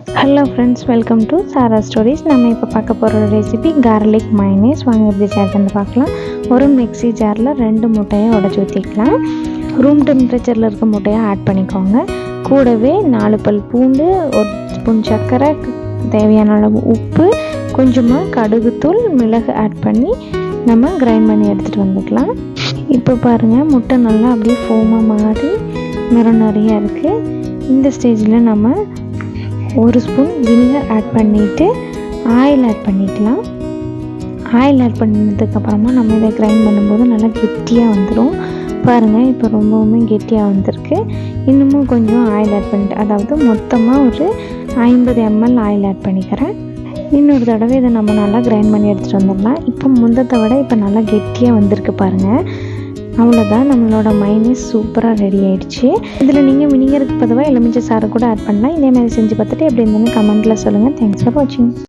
Hello friends, welcome to Sara stories. நம்ம இப்போ பார்க்க போகிற ரெசிபி கார்லிக் மைனஸ். வாங்க எப்படி சேர்த்துன்னு பார்க்கலாம். ஒரு மிக்ஸி ஜாரில் 2 முட்டையை உடச்சி ஊற்றிக்கலாம். ரூம் டெம்பரேச்சரில் இருக்க முட்டையை ஆட் பண்ணிக்கோங்க. கூடவே 4 பல் பூண்டு, 1 ஸ்பூன் சர்க்கரை, தேவையான அளவு உப்பு, கொஞ்சமாக கடுகுத்தூள், மிளகு ஆட் பண்ணி நம்ம கிரைண்ட் பண்ணி எடுத்துகிட்டு வந்துக்கலாம். இப்போ பாருங்கள், முட்டை நல்லா அப்படியே ஃபோமாக மாறி நிறம் நிறையா இருக்குது. இந்த ஸ்டேஜில் நம்ம 1 ஸ்பூன் வினிகர் ஆட் பண்ணிவிட்டு ஆயில் ஆட் பண்ணிக்கலாம். ஆயில் ஆட் பண்ணதுக்கப்புறமா நம்ம இதை கிரைண்ட் பண்ணும்போது நல்லா கெட்டியாக வந்துடும். பாருங்கள், இப்போ ரொம்பவுமே கெட்டியாக வந்திருக்கு. இன்னமும் கொஞ்சம் ஆயில் ஆட் பண்ணிட்டு, அதாவது மொத்தமாக ஒரு 50 ml ஆயில் ஆட் பண்ணிக்கிறேன். இன்னொரு தடவை இதை நம்ம நல்லா கிரைண்ட் பண்ணி எடுத்துகிட்டு வந்துடலாம். இப்போ முந்தத்தை விட இப்போ நல்லா கெட்டியாக வந்திருக்கு பாருங்கள். அவ்வளோதான், நம்மளோட மைனஸ் சூப்பராக ரெடி ஆகிடுச்சு. இதில் நீங்கள் வினிகருக்கு பொதுவாக எலுமிச்சை சாறு கூட ஆட் பண்ணலாம். இதே மாதிரி செஞ்சு பார்த்துட்டு எப்படி இருந்ததுன்னு கமெண்ட்டில் சொல்லுங்கள். தேங்க்ஸ் ஃபார் வாட்சிங்.